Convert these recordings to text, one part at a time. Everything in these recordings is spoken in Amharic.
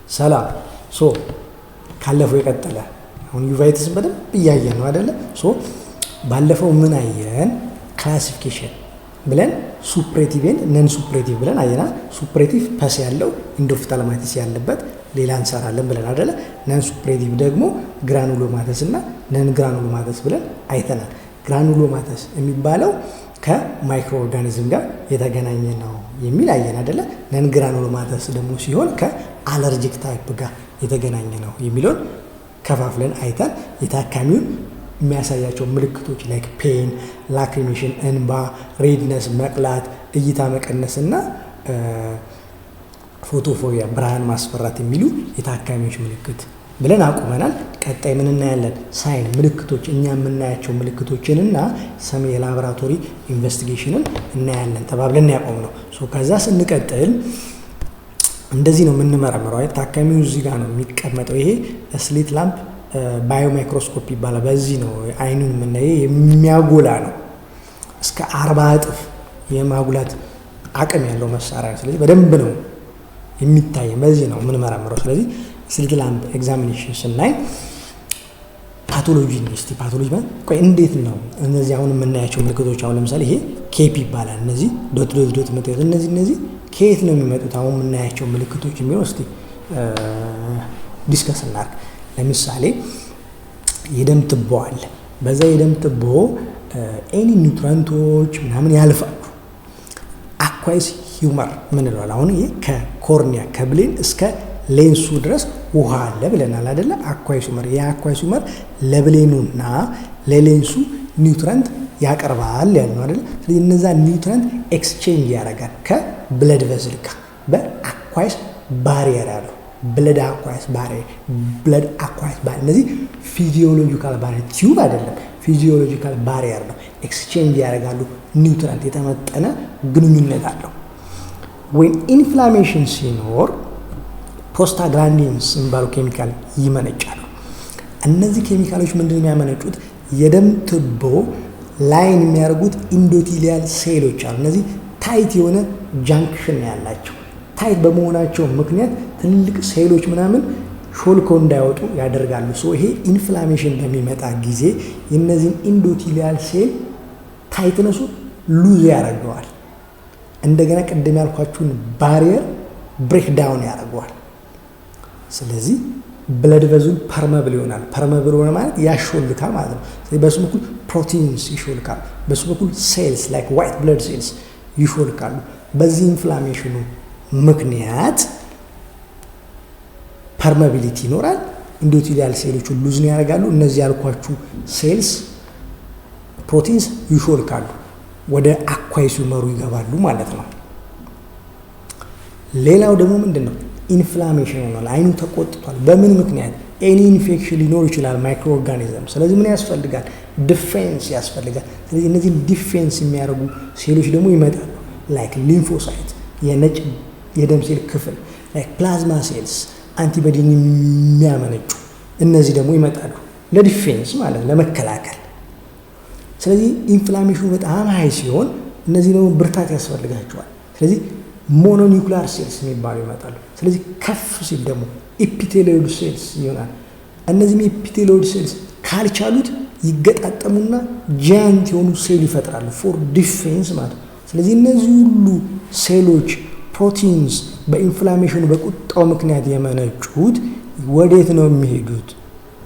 ሰላም ካለፈው የቀጠለ አሁን ዩቫይትስን በደንብ እያየን ነው አይደለ? ባለፈው ምን አየን? ክላሲፊኬሽን ብለን ሱፕሬቲቭን ነን ሱፕሬቲቭ ብለን አየና ሱፕሬቲቭ ፐስ ያለው ኢንዶፍታልማቲስ ያለበት ሌላ እንሰራለን ብለን አይደለ? ነን ሱፕሬቲቭ ደግሞ ግራኑሎማተስ እና ነን ግራኑሎማተስ ብለን አይተናል። ግራኑሎማተስ የሚባለው ከማይክሮ ኦርጋኒዝም ጋር የተገናኘ ነው የሚል አየን አይደለ? ነን ግራኑሎማተስ ደግሞ ሲሆን ከአለርጂክ ታይፕ ጋር የተገናኘ ነው የሚለውን ከፋፍለን አይተን የታካሚውን የሚያሳያቸው ምልክቶች ላይክ ፔን፣ ላክሪሜሽን፣ እንባ፣ ሬድነስ፣ መቅላት፣ እይታ መቀነስ እና ፎቶፎቢያ ብርሃን ማስፈራት የሚሉ የታካሚዎች ምልክት ብለን አቁመናል። ቀጣይ ምን እናያለን? ሳይን ምልክቶች፣ እኛ የምናያቸው ምልክቶችን እና ሰም የላቦራቶሪ ኢንቨስቲጌሽንን እናያለን ተባብለን ያቆም ነው። ከዛ ስንቀጥል እንደዚህ ነው የምንመረምረው። ታካሚው እዚህ ጋር ነው የሚቀመጠው። ይሄ ስሊት ላምፕ ባዮማይክሮስኮፕ ይባላል። በዚህ ነው አይኑን የምናየው። የሚያጎላ ነው፣ እስከ 40 እጥፍ የማጉላት አቅም ያለው መሳሪያ ነው። ስለዚህ በደንብ ነው የሚታይ። በዚህ ነው የምንመረምረው። ስለዚህ ስሊት ላምፕ ኤግዛሚኔሽን ስናይ ፓቶሎጂ ኢንቨስቲ ፓቶሎጂ ማለት ቆይ እንዴት ነው እነዚህ አሁን የምናያቸው ምልክቶች? አሁን ለምሳሌ ይሄ ኬፒ ይባላል። እነዚህ ዶት ዶት ዶት የምታዩት እነዚህ ከየት ነው የሚመጡት? አሁን የምናያቸው ምልክቶች የሚሆን እስቲ ዲስከስ እናድርግ። ለምሳሌ የደም ትቦ አለ። በዛ የደም ትቦ ኤኒ ኒውትራንቶች ምናምን ያልፋሉ። አኳይስ ሂውመር ምን ይላል? አሁን ይሄ ከኮርኒያ ከብሌን እስከ ሌንሱ ድረስ ውሃ አለ ብለናል አይደለ? አኳይስ ሂውመር የአኳይስ ሂውመር ለብሌኑና ለሌንሱ ኒውትራንት ያቀርባል ያልነው አይደለ? ስለዚህ እነዛ ኒውትራንት ኤክስቼንጅ ያደርጋል ከብለድ ቨዝል ጋር በአኳይስ ባሪየር ያለው ብለድ አኳይስ ባሪየር እነዚህ ፊዚዮሎጂካል ባሪየር ቲዩብ አይደለም፣ ፊዚዮሎጂካል ባሪየር ነው። ኤክስቼንጅ ያደርጋሉ። ኒውትራንት የተመጠነ ግንኙነት አለው። ወይም ኢንፍላሜሽን ሲኖር ፕሮስታግላንዲንስ የሚባሉ ኬሚካል ይመነጫሉ። እነዚህ ኬሚካሎች ምንድን የሚያመነጩት? የደም ትቦ ላይን የሚያደርጉት ኢንዶቲሊያል ሴሎች አሉ። እነዚህ ታይት የሆነ ጃንክሽን ያላቸው ታይት በመሆናቸው ምክንያት ትልቅ ሴሎች ምናምን ሾልከው እንዳይወጡ ያደርጋሉ። ይሄ ኢንፍላሜሽን በሚመጣ ጊዜ የነዚህን ኢንዶቲሊያል ሴል ታይትነሱ ሉዝ ያደርገዋል። እንደገና ቅድም ያልኳችሁን ባሪየር ብሬክ ዳውን ያደርገዋል። ስለዚህ ብለድ ቨዝሉ ፐርመብል ይሆናል። ፐርመብል ሆነ ማለት ያሾልካል ማለት ነው። ስለዚህ በሱ በኩል ፕሮቲንስ ይሾልካል፣ በሱ በኩል ሴልስ ላይክ ዋይት ብለድ ሴልስ ይሾልካሉ። በዚህ ኢንፍላሜሽኑ ምክንያት ፐርሜቢሊቲ ይኖራል። ኢንዶቲሊያል ሴሎቹ ሉዝ ያደርጋሉ። እነዚህ ያልኳችሁ ሴልስ ፕሮቲንስ ይሾልካሉ፣ ወደ አኳይስ ሂውመሩ ይገባሉ ማለት ነው። ሌላው ደግሞ ምንድን ነው? ኢንፍላሜሽን ሆኗል። አይኑ ተቆጥቷል። በምን ምክንያት? ኤኒ ኢንፌክሽን ሊኖር ይችላል፣ ማይክሮ ኦርጋኒዝም። ስለዚህ ምን ያስፈልጋል? ዲፌንስ ያስፈልጋል። ስለዚህ እነዚህ ዲፌንስ የሚያደርጉ ሴሎች ደግሞ ይመጣሉ። ላይክ ሊምፎሳይት የነጭ የደም ሴል ክፍል፣ ላይክ ፕላዝማ ሴልስ አንቲቦዲን የሚያመነጩ እነዚህ ደግሞ ይመጣሉ ለዲፌንስ ማለት ለመከላከል። ስለዚህ ኢንፍላሜሽኑ በጣም ሀይ ሲሆን እነዚህ ደግሞ ብርታት ያስፈልጋቸዋል። ስለዚህ ሞኖኒኩላር ሴልስ የሚባሉ ይመጣሉ። ስለዚህ ከፍ ሲል ደግሞ ኢፒቴሎይድ ሴልስ ይሆናል። እነዚህም ኢፒቴሎይድ ሴልስ ካልቻሉት ይገጣጠሙና ጃይንት የሆኑ ሴል ይፈጥራሉ ፎር ዲፌንስ ማለት ነው። ስለዚህ እነዚህ ሁሉ ሴሎች ፕሮቲንስ በኢንፍላሜሽኑ በቁጣው ምክንያት የመነጩት ወዴት ነው የሚሄዱት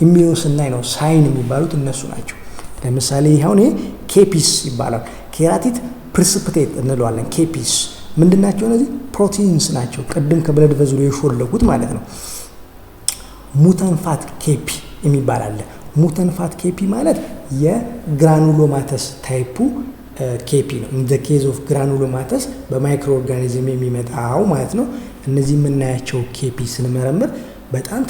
የሚለው ስናይ ነው ሳይን የሚባሉት እነሱ ናቸው። ለምሳሌ ይሁን ኬፒስ ይባላል። ኬራቲት ፕሪሲፒቴት እንለዋለን። ኬፒስ ምንድናቸው? እነዚህ ፕሮቲንስ ናቸው። ቅድም ከብለድ ቨዝሉ የሾለኩት ማለት ነው። ሙተንፋት ኬፒ የሚባል አለ። ሙተንፋት ኬፒ ማለት የግራኑሎማተስ ታይፑ ኬፒ ነው። ኢን ኬዝ ኦፍ ግራኑሎማተስ በማይክሮ ኦርጋኒዝም የሚመጣው ማለት ነው። እነዚህ የምናያቸው ኬፒ ስንመረምር በጣም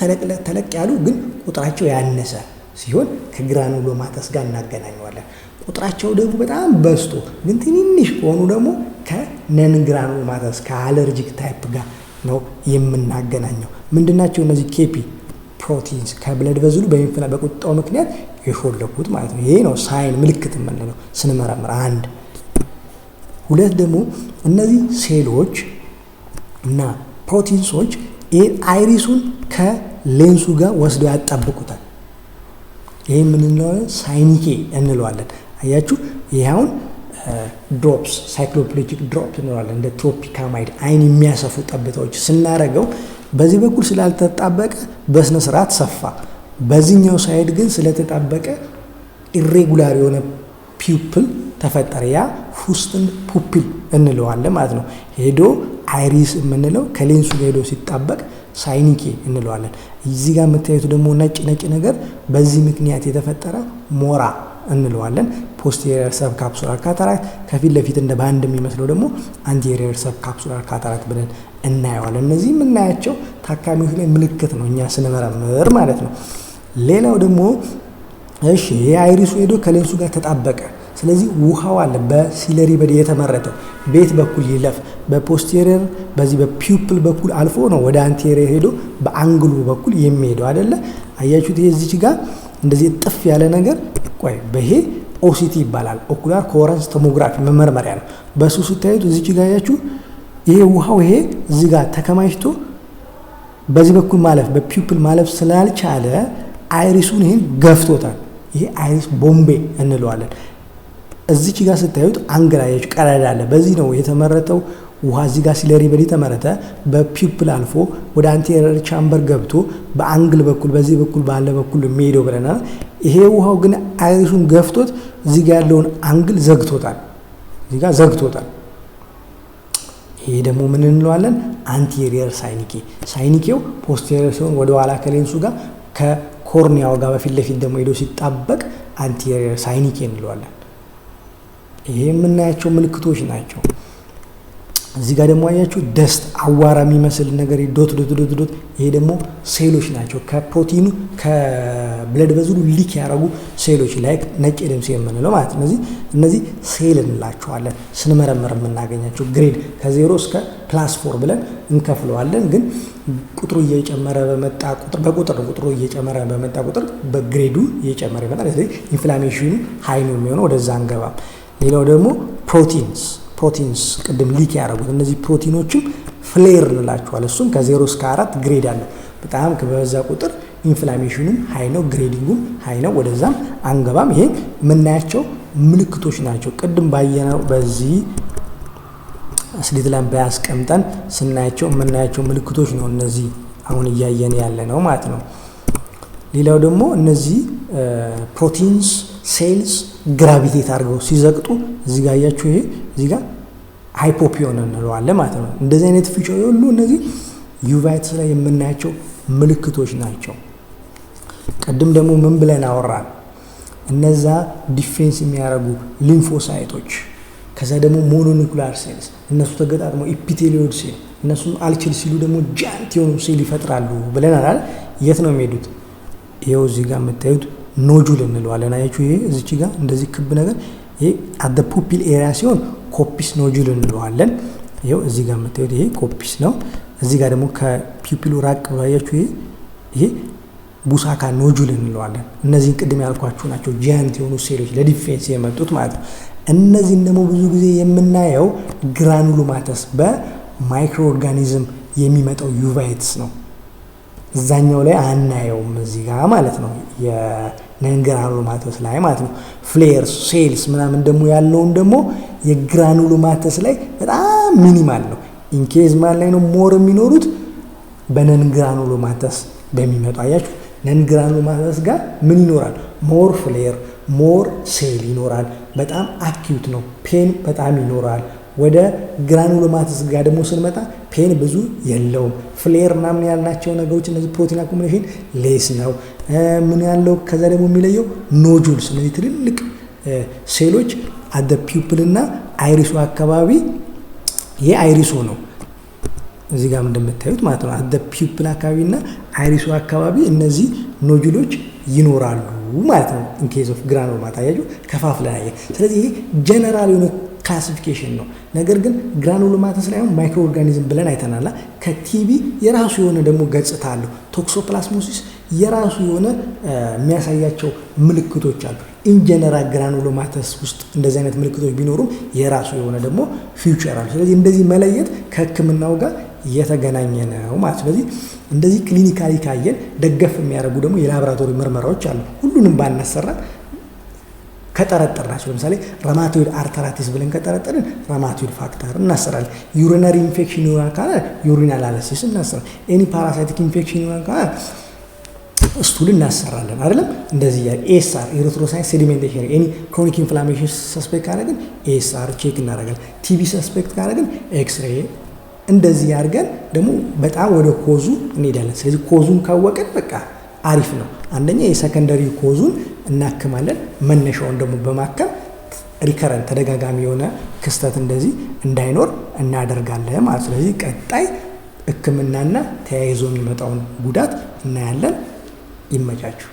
ተለቅ ያሉ ግን ቁጥራቸው ያነሰ ሲሆን ከግራኑሎማተስ ጋር እናገናኘዋለን። ቁጥራቸው ደግሞ በጣም በዝቶ ግን ትንንሽ ከሆኑ ደግሞ ከነን ግራኑሎማተስ ከአለርጂክ ታይፕ ጋር ነው የምናገናኘው። ምንድናቸው እነዚህ ኬፒ? ፕሮቲንስ ከብለድ ቨዝሉ በቁጣው ምክንያት የሾለኩት ማለት ነው። ይሄ ነው ሳይን ምልክት የምንለው ስንመረምር። አንድ ሁለት ደግሞ እነዚህ ሴሎች እና ፕሮቲንሶች ይሄን አይሪሱን ከሌንሱ ጋር ወስደው ያጣብቁታል። ይሄ ምን እንለዋለን? ሳይኒኬ እንለዋለን። አያችሁ ይሄ አሁን ድሮፕስ ሳይክሎፕሌጂክ ድሮፕ እንለዋለን። እንደ ትሮፒካማይድ አይን የሚያሰፉ ጠብታዎች ስናረገው በዚህ በኩል ስላልተጣበቀ በስነ ስርዓት ሰፋ፣ በዚህኛው ሳይድ ግን ስለተጣበቀ ኢሬጉላር የሆነ ፒፕል ተፈጠረ። ያ ፉስተንድ ፑፒል እንለዋለን ማለት ነው። ሄዶ አይሪስ የምንለው ከሌንሱ ጋር ሄዶ ሲጣበቅ ሳይኒኬ እንለዋለን። እዚህ ጋር የምታዩት ደግሞ ነጭ ነገር በዚህ ምክንያት የተፈጠረ ሞራ እንለዋለን። ፖስቴሪየር ሰብ ካፕሱላር ካታራክት፣ ከፊት ለፊት እንደ ባንድ የሚመስለው ደግሞ አንቴሪየር ሰብ ካፕሱላር ካታራክት ብለን እናየዋለን። እነዚህ የምናያቸው ታካሚዎች ላይ ምልክት ነው እኛ ስንመረምር ማለት ነው። ሌላው ደግሞ እሺ የአይሪሱ ሄዶ ከሌንሱ ጋር ተጣበቀ። ስለዚህ ውሃው አለ በሲለሪ በዲ የተመረተው ቤት በኩል ይለፍ፣ በፖስቴሪየር በዚህ በፒፕል በኩል አልፎ ነው ወደ አንቴሪየር ሄዶ በአንግሉ በኩል የሚሄደው አይደለ? አያችሁት? ይሄ እዚች ጋር እንደዚህ ጥፍ ያለ ነገር ቆይ በይሄ ኦሲቲ ይባላል። ኦኩላር ኮሄረንስ ቶሞግራፊ መመርመሪያ ነው። በሱ ስታዩት እዚች ጋር ያያችሁ ይሄ ውሃው ይሄ እዚህ ጋር ተከማችቶ በዚህ በኩል ማለፍ በፒፕል ማለፍ ስላልቻለ አይሪሱን ይሄን ገፍቶታል። ይሄ አይሪስ ቦምቤ እንለዋለን። እዚች ጋር ስታዩት አንገላየች ቀዳዳ አለ። በዚህ ነው የተመረተው ውሃ እዚህ ጋር ሲለሪ በዲ ተመረተ፣ በፒፕል አልፎ ወደ አንቴሪየር ቻምበር ገብቶ በአንግል በኩል በዚህ በኩል ባለ በኩል የሚሄደው ብለናል። ይሄ ውሃው ግን አይሪሱን ገፍቶት እዚህ ጋር ያለውን አንግል ዘግቶታል፣ እዚህ ጋር ዘግቶታል። ይሄ ደግሞ ምን እንለዋለን? አንቴሪየር ሳይኒኬ። ሳይኒኬው ፖስቴሪየር ሲሆን ወደ ኋላ ከሌንሱ ጋር ከኮርኒያው ጋር በፊት ለፊት ደግሞ ሄዶ ሲጣበቅ አንቴሪየር ሳይኒኬ እንለዋለን። ይሄ የምናያቸው ምልክቶች ናቸው። እዚህ ጋር ደግሞ አያችሁ ደስት አዋራ የሚመስል ነገር ዶት ዶት ዶት ዶት፣ ይሄ ደግሞ ሴሎች ናቸው። ከፕሮቲኑ ከብለድ ቬዝሉ ሊክ ያደረጉ ሴሎች ላይክ ነጭ ደም ሴል የምንለው ማለት ነው። እነዚህ ሴል እንላቸዋለን ስንመረምር የምናገኛቸው። ግሬድ ከ0 እስከ +4 ብለን እንከፍለዋለን። ግን ቁጥሩ እየጨመረ በመጣ ቁጥር ቁጥሩ እየጨመረ በመጣ ቁጥር በግሬዱ እየጨመረ ይመጣል። ስለዚህ ኢንፍላሜሽኑ ሃይ ነው የሚሆነው፣ ወደዛ አንገባም። ሌላው ደግሞ ፕሮቲንስ ቅድም ሊክ ያደረጉት እነዚህ ፕሮቲኖችም ፍሌር እንላቸዋል። እሱም ከ0 እስከ 4 ግሬድ አለ። በጣም ከበዛ ቁጥር ኢንፍላሜሽኑም ሃይ ነው፣ ግሬዲንጉም ሃይ ነው፣ ወደዛም አንገባም። ይሄ የምናያቸው ምልክቶች ናቸው። ቅድም ባየነው በዚህ ስሊት ላይ ባያስቀምጠን ስናያቸው የምናያቸው ምልክቶች ነው። እነዚህ አሁን እያየን ያለ ነው ማለት ነው። ሌላው ደግሞ እነዚህ ፕሮቲንስ ሴልስ ግራቪቴት አድርገው ሲዘቅጡ እዚህ ጋር አያችሁ፣ ይሄ እዚህ ጋር ሃይፖፒዮን እንለዋለን ማለት ነው። እንደዚህ አይነት ፊቸር ሁሉ እነዚህ ዩቫይትስ ላይ የምናያቸው ምልክቶች ናቸው። ቅድም ደግሞ ምን ብለን አወራን? እነዛ ዲፌንስ የሚያደርጉ ሊምፎሳይቶች፣ ከዛ ደግሞ ሞኖኒኩላር ሴልስ፣ እነሱ ተገጣጥመው ኢፒቴሊዮድ ሴል፣ እነሱም አልችል ሲሉ ደግሞ ጃንት የሆኑ ሴል ይፈጥራሉ ብለናል። የት ነው የሚሄዱት? ይሄው እዚህ ጋር የምታዩት ኖጁል እንለዋለን። አያችሁ ይሄ እዚች ጋር እንደዚህ ክብ ነገር ይሄ አት ዘ ፑፒል ኤሪያ ሲሆን ኮፒስ ኖጁል እንለዋለን። ይሄው እዚህ ጋር የምታዩት ይሄ ኮፒስ ነው። እዚህ ጋር ደግሞ ከፒፒሉ ራቅ ብሎ አያችሁ ይሄ ቡሳካ ኖጁል እንለዋለን። እነዚህን ቅድም ያልኳችሁ ናቸው ጃይንት የሆኑ ሴሎች ለዲፌንስ የመጡት ማለት ነው። እነዚህን ደግሞ ብዙ ጊዜ የምናየው ግራኑሎማተስ በማይክሮ ኦርጋኒዝም የሚመጣው ዩቫይትስ ነው። እዛኛው ላይ አናየውም እዚህ ጋር ማለት ነው፣ የግራኑሎማተስ ላይ ማለት ነው። ፍሌርስ ሴልስ ምናምን ደግሞ ያለውን ደግሞ የግራኑሎማተስ ላይ በጣም ሚኒማል ነው። ኢንኬዝ ማን ላይ ነው ሞር የሚኖሩት? በነንግራኑሎማተስ በሚመጡ አያችሁ። ነንግራኑሎማተስ ጋር ምን ይኖራል? ሞር ፍሌር ሞር ሴል ይኖራል። በጣም አኪዩት ነው፣ ፔን በጣም ይኖራል። ወደ ግራኑሎማተስ ጋር ደግሞ ስንመጣ ፔን ብዙ የለውም። ፍሌር ምናምን ያልናቸው ነገሮች እነዚህ ፕሮቲን አኮሙሌሽን ሌስ ነው ምን ያለው። ከዛ ደግሞ የሚለየው ኖጁልስ፣ እነዚህ ትልልቅ ሴሎች አደ ፒፕል እና አይሪሱ አካባቢ። ይሄ አይሪሱ ነው እዚህ ጋር እንደምታዩት ማለት ነው። አደ ፒፕል አካባቢ እና አይሪሱ አካባቢ እነዚህ ኖጁሎች ይኖራሉ ማለት ነው። ኢንኬዝ ኦፍ ግራኑሎማታ ያዩ ከፋፍለን አየን። ስለዚህ ይሄ ጀነራል የሆነ ክላሲፊኬሽን ነው። ነገር ግን ግራኑሎማተስ ላይ አሁን ማይክሮ ኦርጋኒዝም ብለን አይተናል። ከቲቢ የራሱ የሆነ ደግሞ ገጽታ አለው። ቶክሶፕላስሞሲስ የራሱ የሆነ የሚያሳያቸው ምልክቶች አሉ። ኢንጀነራል ግራኑሎማተስ ውስጥ እንደዚህ አይነት ምልክቶች ቢኖሩም የራሱ የሆነ ደግሞ ፊውቸር አሉ። ስለዚህ እንደዚህ መለየት ከሕክምናው ጋር የተገናኘ ነው ማለት። ስለዚህ እንደዚህ ክሊኒካሊ ካየን ደገፍ የሚያደርጉ ደግሞ የላቦራቶሪ ምርመራዎች አሉ። ሁሉንም ባናሰራ ከጠረጠርናቸው ለምሳሌ ራማቶይድ አርተራይቲስ ብለን ከጠረጠርን ራማቶይድ ፋክተር እናሰራለን። ዩሪናሪ ኢንፌክሽን ይኖራል ካለ ዩሪን አናሊሲስ እናሰራለን። ኤኒ ፓራሳይቲክ ኢንፌክሽን ይኖራል ካለ ስቱል እናሰራለን አይደለም። እንደዚህ ያ ኤስአር ኤሪትሮሳይት ሴዲሜንቴሽን ኤኒ ክሮኒክ ኢንፍላሜሽን ሰስፔክት ካደረግን ኤስአር ቼክ እናደርጋለን። ቲቢ ሰስፔክት ካደረግን ኤክስሬ እንደዚህ አድርገን ደግሞ በጣም ወደ ኮዙ እንሄዳለን። ስለዚህ ኮዙን ካወቅን በቃ አሪፍ ነው። አንደኛ የሰከንደሪ ኮዙን እናክማለን። መነሻውን ደግሞ በማከም ሪከረንት ተደጋጋሚ የሆነ ክስተት እንደዚህ እንዳይኖር እናደርጋለን ማለት። ስለዚህ ቀጣይ ሕክምናና ተያይዞ የሚመጣውን ጉዳት እናያለን። ይመቻችሁ።